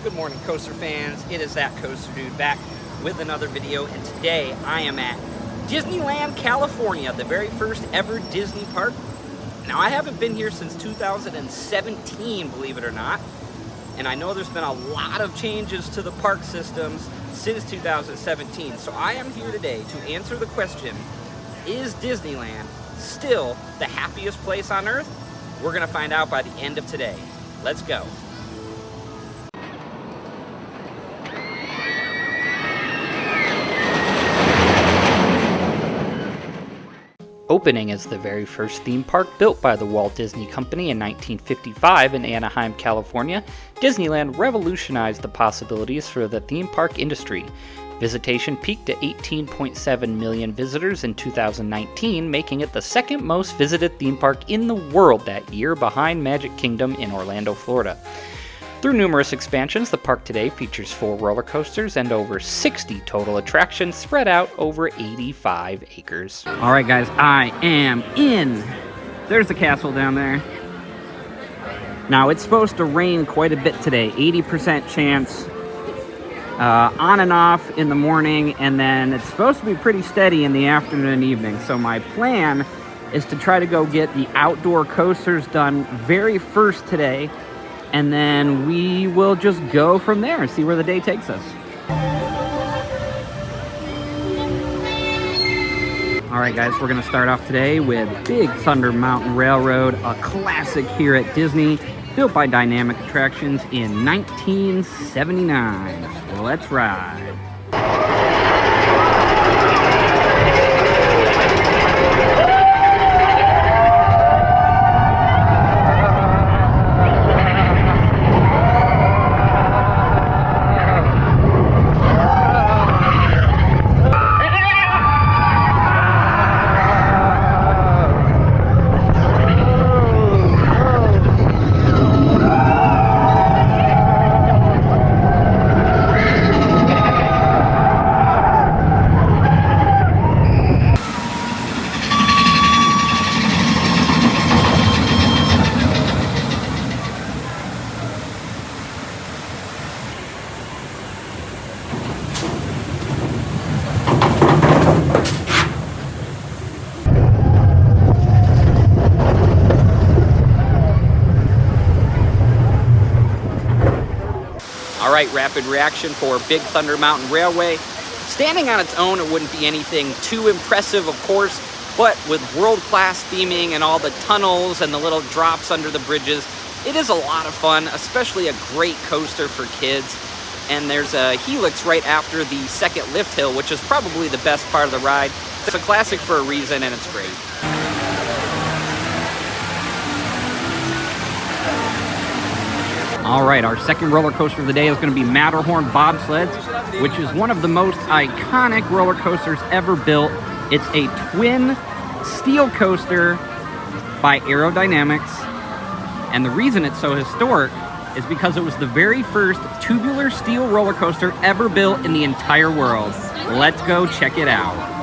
Good morning, coaster fans. It is That Coaster Dude back with another video, and today I am at Disneyland, California, the very first ever Disney park. Now, I haven't been here since 2017, believe it or not, and I know there's been a lot of changes to the park systems since 2017, so I am here today to answer the question, is Disneyland still the happiest place on earth? We're gonna find out by the end of today. Let's go. Opening as the very first theme park built by the Walt Disney Company in 1955 in Anaheim, California, Disneyland revolutionized the possibilities for the theme park industry. Visitation peaked at 18.7 million visitors in 2019, making it the second most visited theme park in the world that year, behind Magic Kingdom in Orlando, Florida. Through numerous expansions, the park today features 4 roller coasters and over 60 total attractions spread out over 85 acres. All right, guys, I am in. There's the castle down there. Now, it's supposed to rain quite a bit today, 80% chance. On and off in the morning, and then it's supposed to be pretty steady in the afternoon and evening. So my plan is to try to go get the outdoor coasters done very first today, and then we will just go from there and see where the day takes us. All right, guys, we're gonna start off today with Big Thunder Mountain Railroad, a classic here at Disney, built by Dynamic Attractions in 1979. Let's ride. All right, rapid reaction for Big Thunder Mountain Railway. Standing on its own, it wouldn't be anything too impressive, of course, but with world-class theming and all the tunnels and the little drops under the bridges, it is a lot of fun, especially a great coaster for kids. And there's a helix right after the second lift hill, which is probably the best part of the ride. It's a classic for a reason, and it's great. All right, our second roller coaster of the day is going to be Matterhorn Bob Sleds, which is one of the most iconic roller coasters ever built. It's a twin steel coaster by Aerodynamics, and the reason it's so historic is because it was the very first tubular steel roller coaster ever built in the entire world. Let's go check it out.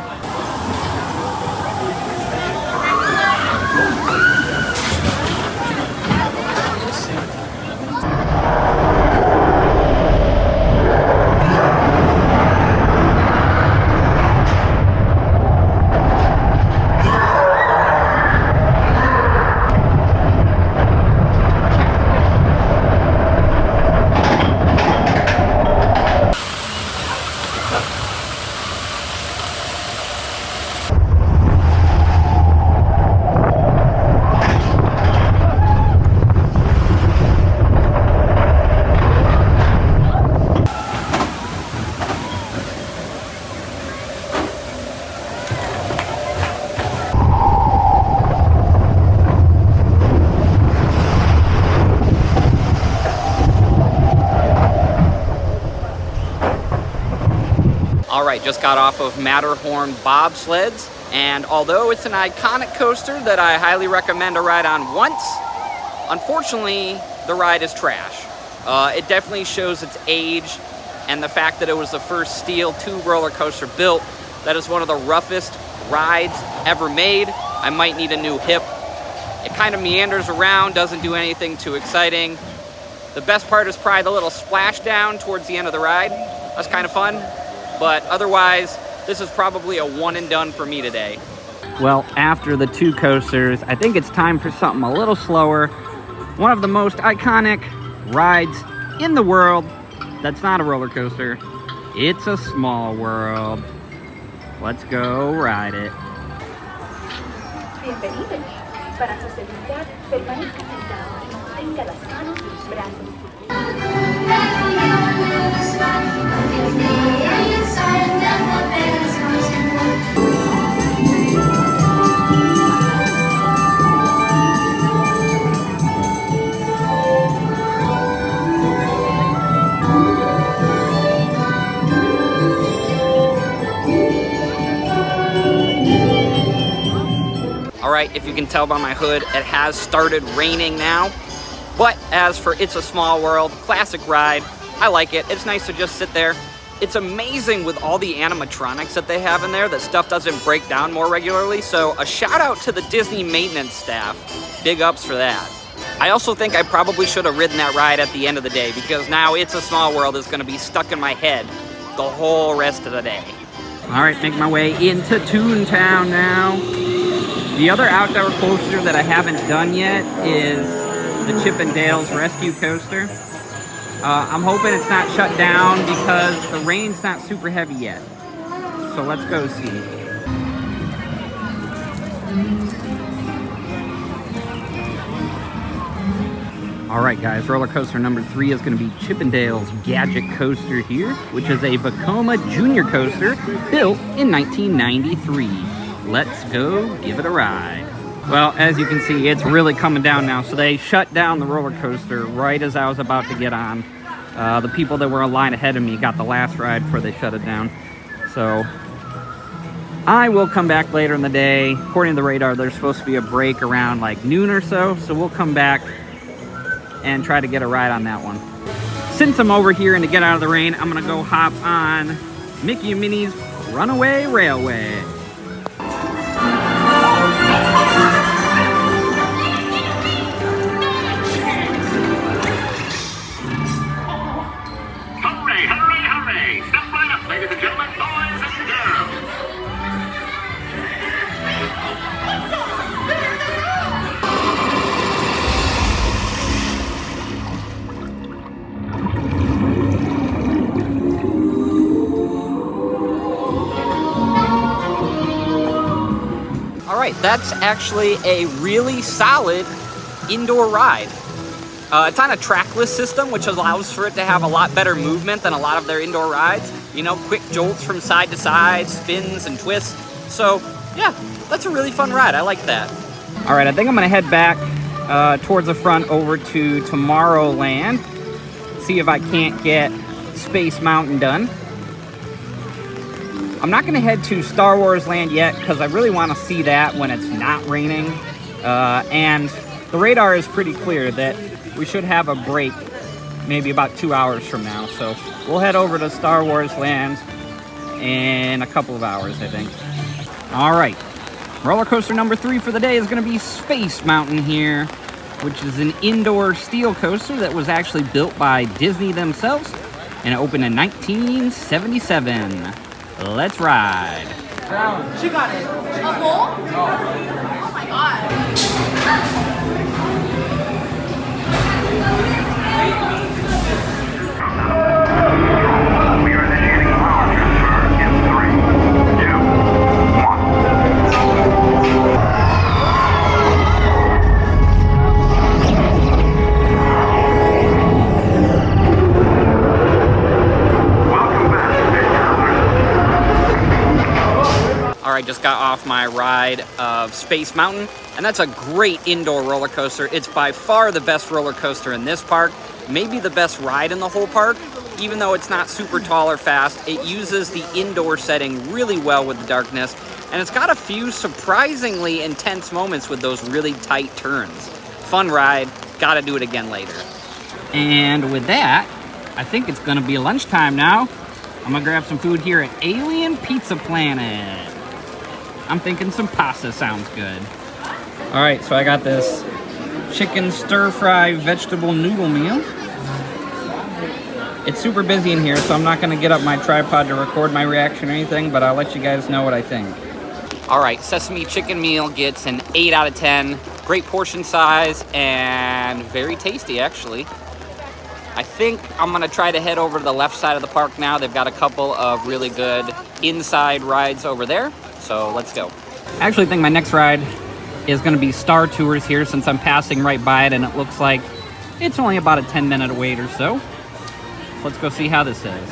All right, just got off of Matterhorn Bob Sleds, and although it's an iconic coaster that I highly recommend to ride on once, unfortunately, the ride is trash. It definitely shows its age, and the fact that it was the first steel tube roller coaster built. That is one of the roughest rides ever made. I might need a new hip. It kind of meanders around, doesn't do anything too exciting. The best part is probably the little splashdown towards the end of the ride. That's kind of fun, but otherwise, this is probably a one and done for me today. Well, after the 2 coasters, I think it's time for something a little slower. One of the most iconic rides in the world that's not a roller coaster. It's a Small World. Let's go ride it. Bienvenidos. Para su seguridad, permanezca sentado y mantenga las manos y los brazos. Alright, if you can tell by my hood, it has started raining now. But as for It's a Small World, classic ride, I like it. It's nice to just sit there. It's amazing with all the animatronics that they have in there that stuff doesn't break down more regularly. So a shout out to the Disney maintenance staff. Big ups for that. I also think I probably should have ridden that ride at the end of the day because now It's a Small World is going to be stuck in my head the whole rest of the day. Alright, make my way into Toontown now. The other outdoor coaster that I haven't done yet is the Chippendales Rescue Coaster. I'm hoping it's not shut down because the rain's not super heavy yet. So let's go see. Alright guys, roller coaster number 3 is going to be Chippendales Gadget Coaster here, which is a Vekoma Junior coaster built in 1993. Let's go give it a ride. Well, as you can see, it's really coming down now. So they shut down the roller coaster right as I was about to get on. The people that were in line ahead of me got the last ride before they shut it down. So I will come back later in the day. According to the radar, there's supposed to be a break around like noon or so. So we'll come back and try to get a ride on that one. Since I'm over here and to get out of the rain, I'm gonna go hop on Mickey and Minnie's Runaway Railway. Alright, that's actually a really solid indoor ride. It's on a trackless system, which allows for it to have a lot better movement than a lot of their indoor rides. You know, quick jolts from side to side, spins and twists. So, yeah, that's a really fun ride. I like that. Alright, I think I'm going to head back towards the front over to Tomorrowland. See if I can't get Space Mountain done. I'm not going to head to Star Wars Land yet because I really want to see that when it's not raining. And the radar is pretty clear that we should have a break maybe about 2 hours from now. So we'll head over to Star Wars Land in a couple of hours, I think. All right. Roller coaster number 3 for the day is going to be Space Mountain here, which is an indoor steel coaster that was actually built by Disney themselves, and it opened in 1977. Let's ride. She got it. A bowl? Oh my god. We are initiating power transfer in 3, 2, 1. I just got off my ride of Space Mountain, and that's a great indoor roller coaster. It's by far the best roller coaster in this park, maybe the best ride in the whole park. Even though it's not super tall or fast, it uses the indoor setting really well with the darkness, and it's got a few surprisingly intense moments with those really tight turns. Fun ride, gotta do it again later. And with that, I think it's gonna be lunchtime now. I'm gonna grab some food here at Alien Pizza Planet. I'm thinking some pasta sounds good. All right, so I got this chicken stir-fry vegetable noodle meal. It's super busy in here, so I'm not gonna get up my tripod to record my reaction or anything, but I'll let you guys know what I think. All right, sesame chicken meal gets an 8 out of 10. Great portion size and very tasty, actually. I think I'm gonna try to head over to the left side of the park now. They've got a couple of really good inside rides over there, so let's go. I actually think my next ride is gonna be Star Tours here, since I'm passing right by it and it looks like it's only about a 10-minute wait or so. Let's go see how this is.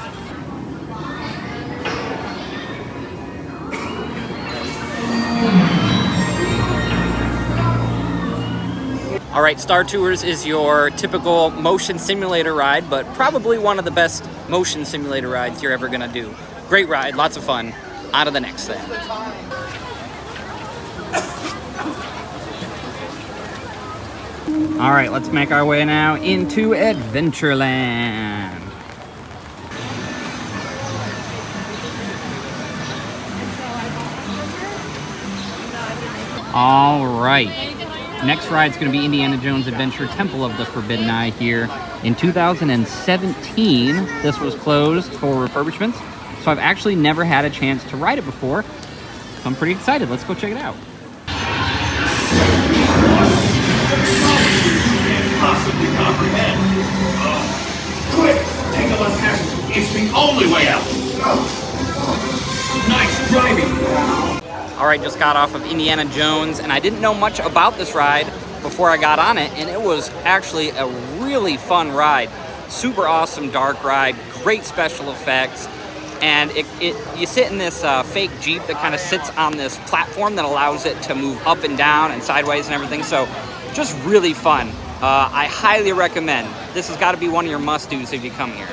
All right, Star Tours is your typical motion simulator ride, but probably one of the best motion simulator rides you're ever gonna do. Great ride, lots of fun. On to the next thing. All right, let's make our way now into Adventureland. All right. Next ride's going to be Indiana Jones Adventure Temple of the Forbidden Eye here. In 2017, this was closed for refurbishments, so I've actually never had a chance to ride it before. So I'm pretty excited. Let's go check it out. Can't possibly comprehend. Quick, take a left hand. It's the only way out. Nice driving. All right, just got off of Indiana Jones, and I didn't know much about this ride before I got on it, and it was actually a really fun ride. Super awesome dark ride, great special effects, and you sit in this fake Jeep that kind of sits on this platform that allows it to move up and down and sideways and everything, so just really fun. I highly recommend. This has got to be one of your must-dos if you come here.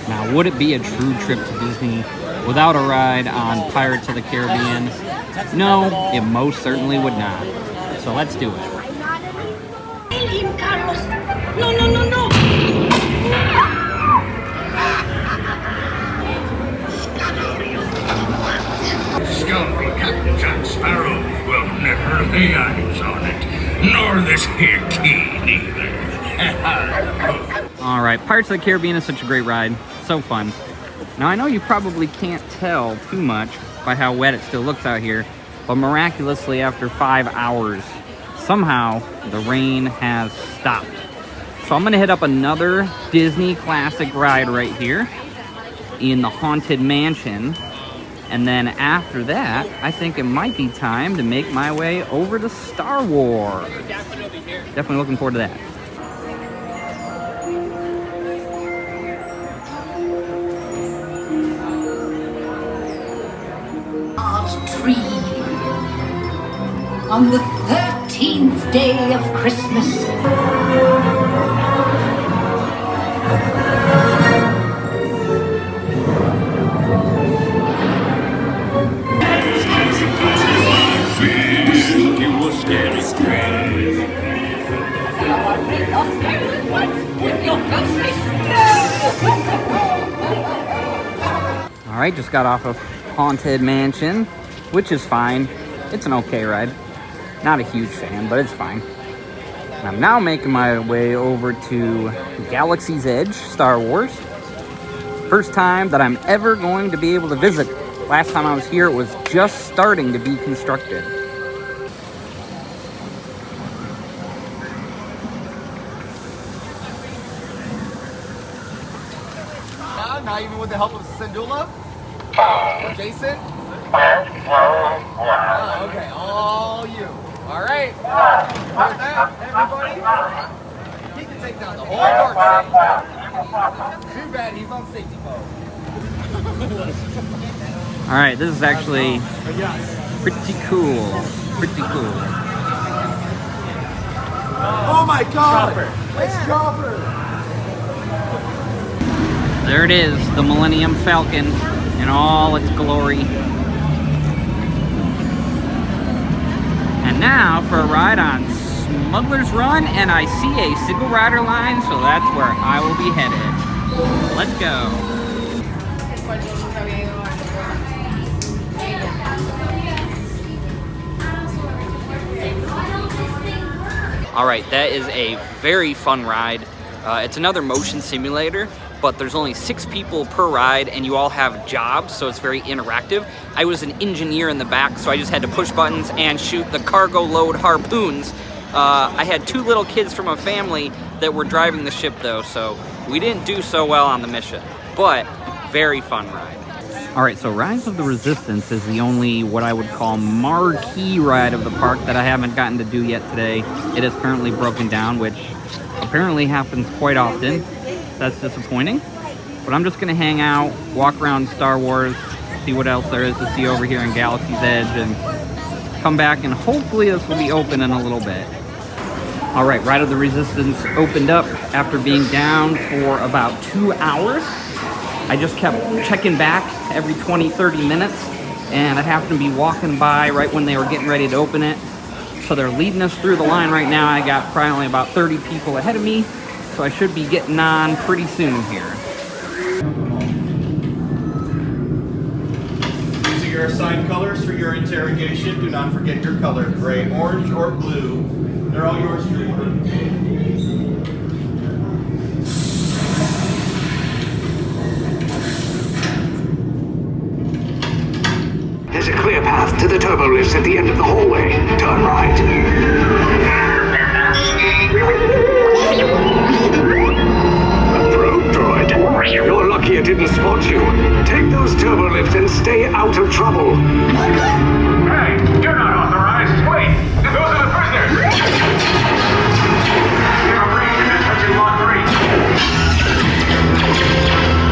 Now, would it be a true trip to Disney without a ride on Pirates of the Caribbean? No, it most certainly would not. So let's do it. Carlos. No, no, no, no. Scoundrel Captain Jack Sparrow will never lay eyes on it, nor this here key neither. All right, Pirates of the Caribbean is such a great ride. So fun. Now, I know you probably can't tell too much by how wet it still looks out here, but miraculously, after 5 hours, somehow the rain has stopped. So I'm gonna hit up another Disney classic ride right here in the Haunted Mansion. And then after that, I think it might be time to make my way over to Star Wars. Definitely looking forward to that. Tree. On the 13th day of Christmas. All right, just got off of Haunted Mansion, which is fine. It's an okay ride. Not a huge fan, but it's fine. I'm now making my way over to Galaxy's Edge, Star Wars. First time that I'm ever going to be able to visit. Last time I was here, it was just starting to be constructed. Not even with the help of Sandula? Or Jason? Oh, okay, all you. All right. With that, everybody, he can take down the whole dark side. Too bad he's on safety mode. All right, this is actually pretty cool. Pretty cool. Oh my God! Chopper. It's Chopper! There it is, the Millennium Falcon in all its glory. And now for a ride on Smuggler's Run, and I see a single rider line, so that's where I will be headed. Let's go. All right, that is a very fun ride. It's another motion simulator, but there's only 6 people per ride and you all have jobs, so it's very interactive. I was an engineer in the back, so I just had to push buttons and shoot the cargo load harpoons. I had 2 little kids from a family that were driving the ship though, so we didn't do so well on the mission, but very fun ride. All right, so Rise of the Resistance is the only what I would call marquee ride of the park that I haven't gotten to do yet today. It is currently broken down, which apparently happens quite often. That's disappointing. But I'm just gonna hang out, walk around Star Wars, see what else there is to see over here in Galaxy's Edge, and come back, and hopefully this will be open in a little bit. All right, Ride of the Resistance opened up after being down for about 2 hours. I just kept checking back every 20-30 minutes, and I happened to be walking by right when they were getting ready to open it. So they're leading us through the line right now. I got probably about 30 people ahead of me, so I should be getting on pretty soon here. These are your assigned colors for your interrogation. Do not forget your color, gray, orange, or blue. They're all yours to remember. There's a clear path to the turbo lifts at the end of the hallway. Turn right. A probe droid. You're lucky it didn't spot you. Take those turbo lifts and stay out of trouble. Hey, you're not authorized. Wait, those are the prisoners. You have a range of entry Lot 3.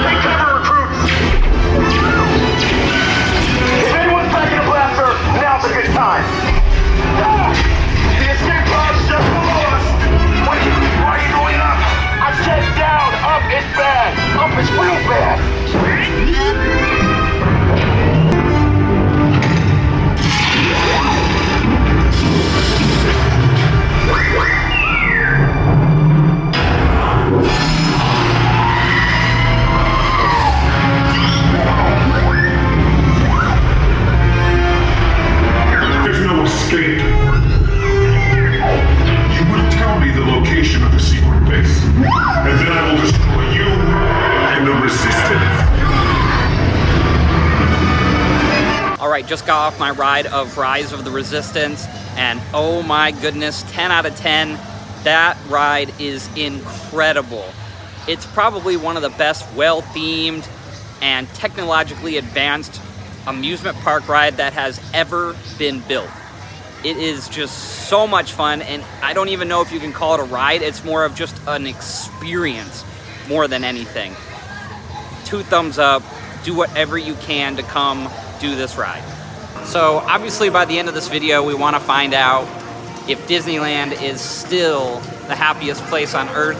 Take cover, recruits. If anyone's packing a blaster, now's a good time. The escape pod's just below us. Wait, why are you going up? I said down. Up is bad. Up is real bad. There's no escape. You will tell me the location of the secret base, and then I will destroy you and the Resistance. All right, just got off my ride of Rise of the Resistance, and oh my goodness, 10 out of 10. That ride is incredible. It's probably one of the best well-themed and technologically advanced amusement park ride that has ever been built. It is just so much fun, and I don't even know if you can call it a ride. It's more of just an experience more than anything. 2 thumbs up. Do whatever you can to come do this ride. So obviously by the end of this video, we want to find out if Disneyland is still the happiest place on earth.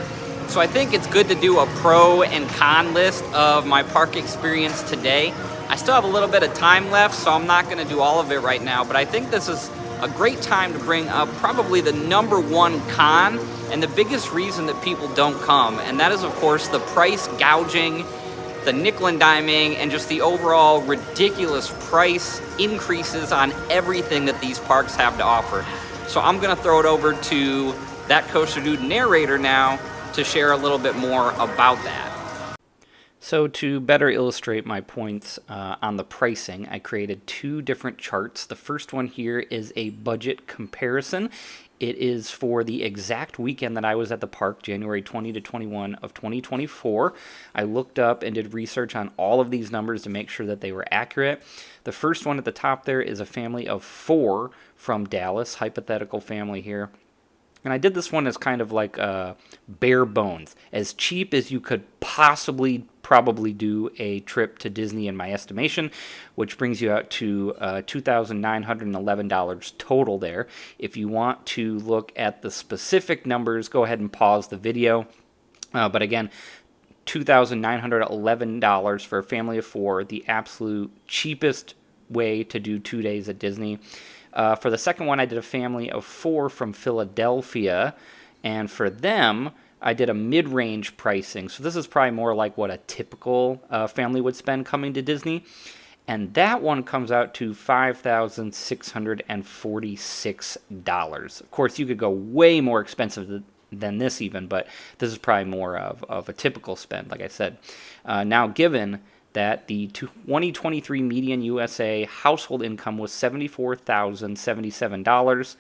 So I think it's good to do a pro and con list of my park experience today. I still have a little bit of time left, so I'm not going to do all of it right now, but I think this is a great time to bring up probably the #1 con and the biggest reason that people don't come, and that is of course the price gouging, the nickel and diming, and just the overall ridiculous price increases on everything that these parks have to offer. So I'm gonna throw it over to That Coaster Dude narrator now to share a little bit more about that. So to better illustrate my points on the pricing, I created 2 different charts. The first one here is a budget comparison. It is for the exact weekend that I was at the park, January 20 to 21 of 2024. I looked up and did research on all of these numbers to make sure that they were accurate. The first one at the top there is a family of 4 from Dallas, hypothetical family here. And I did this one as kind of like bare bones, as cheap as you could possibly probably do a trip to Disney in my estimation, which brings you out to $2,911 total there. If you want to look at the specific numbers, go ahead and pause the video. But again, $2,911 for a family of 4, the absolute cheapest way to do 2 days at Disney. For the second one, I did a family of 4 from Philadelphia, and for them, I did a mid-range pricing. So this is probably more like what a typical family would spend coming to Disney, and that one comes out to $5,646. Of course, you could go way more expensive than this even, but this is probably more of a typical spend, like I said. Now, given that the 2023 median USA household income was $74,077,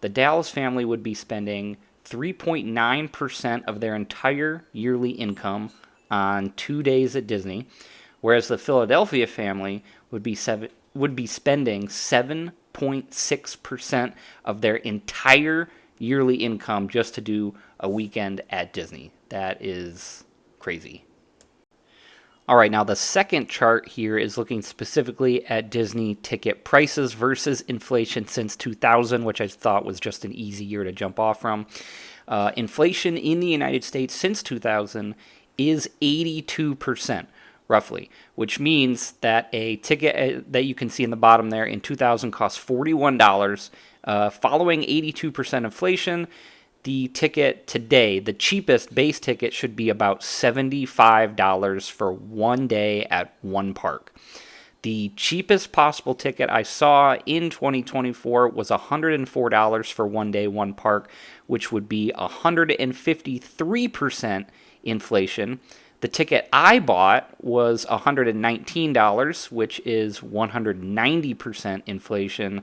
the Dallas family would be spending 3.9% of their entire yearly income on 2 days at Disney, whereas the Philadelphia family would be spending 7.6% of their entire yearly income just to do a weekend at Disney. That is crazy. All right, now the second chart here is looking specifically at Disney ticket prices versus inflation since 2000, which I thought was just an easy year to jump off from. Inflation in the United States since 2000 is 82%, roughly, which means that a ticket that you can see in the bottom there in 2000 cost $41. Following 82% inflation, the ticket today, the cheapest base ticket, should be about $75 for 1 day at one park. The cheapest possible ticket I saw in 2024 was $104 for 1 day, one park, which would be 153% inflation. The ticket I bought was $119, which is 190% inflation.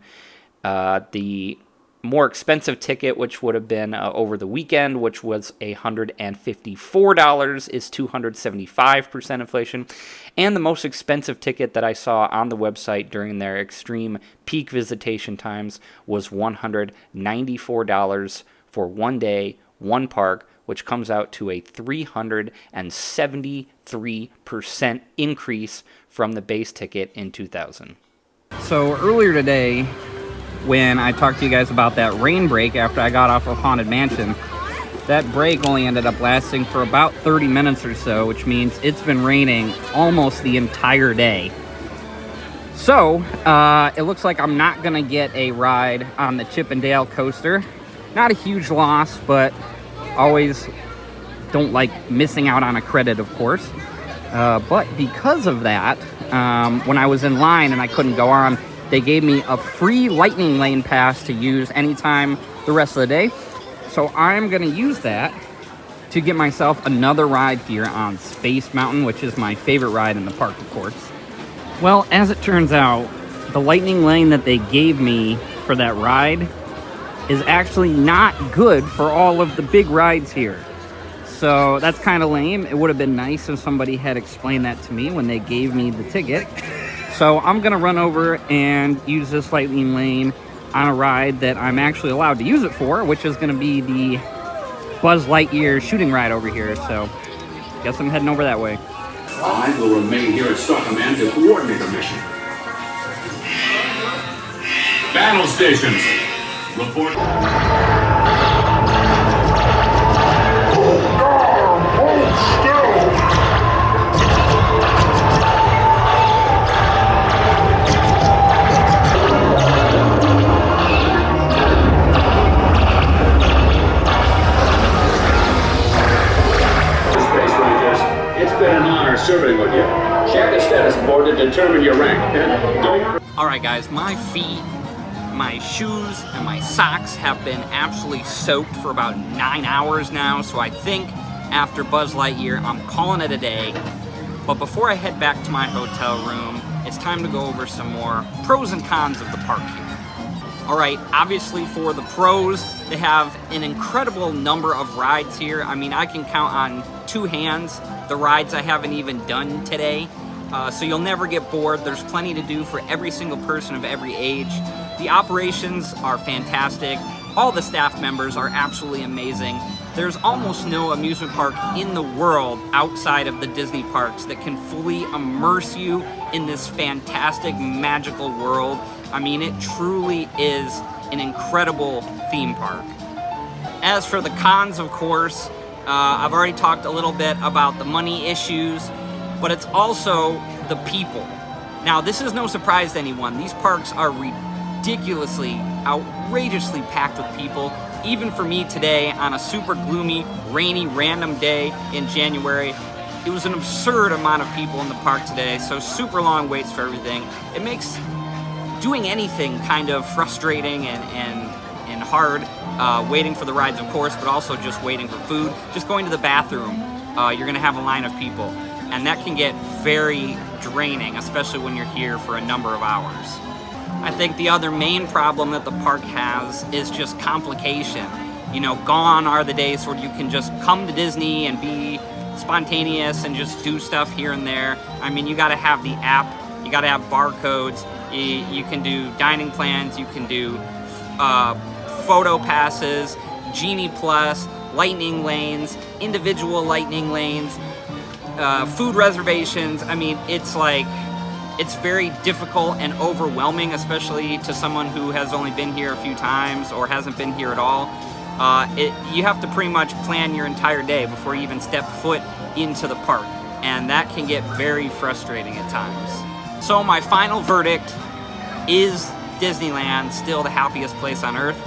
The more expensive ticket, which would have been over the weekend, which was $154, is 275% inflation. And the most expensive ticket that I saw on the website during their extreme peak visitation times was $194 for 1 day, one park, which comes out to a 373% increase from the base ticket in 2000. So earlier today, when I talked to you guys about that rain break after I got off of Haunted Mansion, that break only ended up lasting for about 30 minutes or so, which means it's been raining almost the entire day. So, it looks like I'm not going to get a ride on the Chippendale coaster. Not a huge loss, but always don't like missing out on a credit, of course. But because of that, when I was in line and I couldn't go on, they gave me a free lightning lane pass to use anytime the rest of the day. So I'm going to use that to get myself another ride here on Space Mountain, which is my favorite ride in the park, of course. Well, as it turns out, the lightning lane that they gave me for that ride is actually not good for all of the big rides here. So that's kind of lame. It would have been nice if somebody had explained that to me when they gave me the ticket. So I'm going to run over and use this lightning lane on a ride that I'm actually allowed to use it for, which is going to be the Buzz Lightyear shooting ride over here. So guess I'm heading over that way. I will remain here at Star Command to coordinate the mission. Battle stations, report. Serving with you. Check the status board to determine your rank. Alright guys, my feet, my shoes, and my socks have been absolutely soaked for about 9 hours now, so I think after Buzz Lightyear, I'm calling it a day. But before I head back to my hotel room, it's time to go over some more pros and cons of the park here. Alright, obviously for the pros, they have an incredible number of rides here. I mean, I can count on 2 hands the rides I haven't even done today. So you'll never get bored. There's plenty to do for every single person of every age. The operations are fantastic. All the staff members are absolutely amazing. There's almost no amusement park in the world outside of the Disney parks that can fully immerse you in this fantastic, magical world. I mean, it truly is an incredible theme park. As for the cons, of course, I've already talked a little bit about the money issues, but it's also the people. Now, this is no surprise to anyone. These parks are ridiculously, outrageously packed with people. Even for me today, on a super gloomy, rainy, random day in January, it was an absurd amount of people in the park today, so super long waits for everything. It makes doing anything kind of frustrating and hard waiting for the rides, of course, but also just waiting for food. Just going to the bathroom, you're gonna have a line of people, and that can get very draining, especially when you're here for a number of hours. I think the other main problem that the park has is just complication. You know, gone are the days where you can just come to Disney and be spontaneous and just do stuff here and there. I mean, you gotta have the app, you gotta have barcodes, you can do dining plans, you can do photo passes, Genie Plus, lightning lanes, individual lightning lanes, food reservations. I mean, it's like, it's very difficult and overwhelming, especially to someone who has only been here a few times or hasn't been here at all. You have to pretty much plan your entire day before you even step foot into the park, and that can get very frustrating at times. So my final verdict is Disneyland still the happiest place on earth?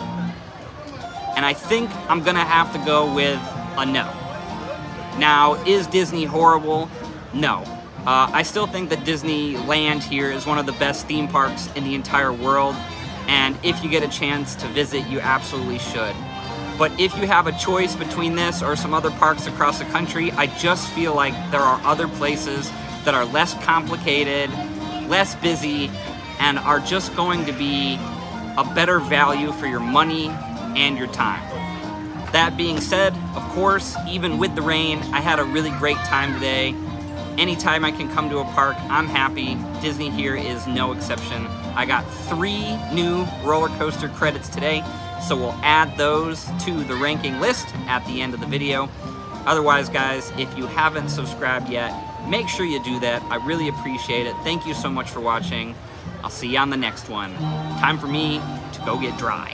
And I think I'm gonna have to go with a no. Now, is Disney horrible? No. I still think that Disneyland here is one of the best theme parks in the entire world, and if you get a chance to visit, you absolutely should. But if you have a choice between this or some other parks across the country, I just feel like there are other places that are less complicated, less busy, and are just going to be a better value for your money and your time. That being said, of course, even with the rain, I had a really great time today. Anytime I can come to a park, I'm happy. Disney here is no exception. I got 3 new roller coaster credits today, so we'll add those to the ranking list at the end of the video. Otherwise, guys, if you haven't subscribed yet, make sure you do that. I really appreciate it. Thank you so much for watching. I'll see you on the next one. Time for me to go get dry.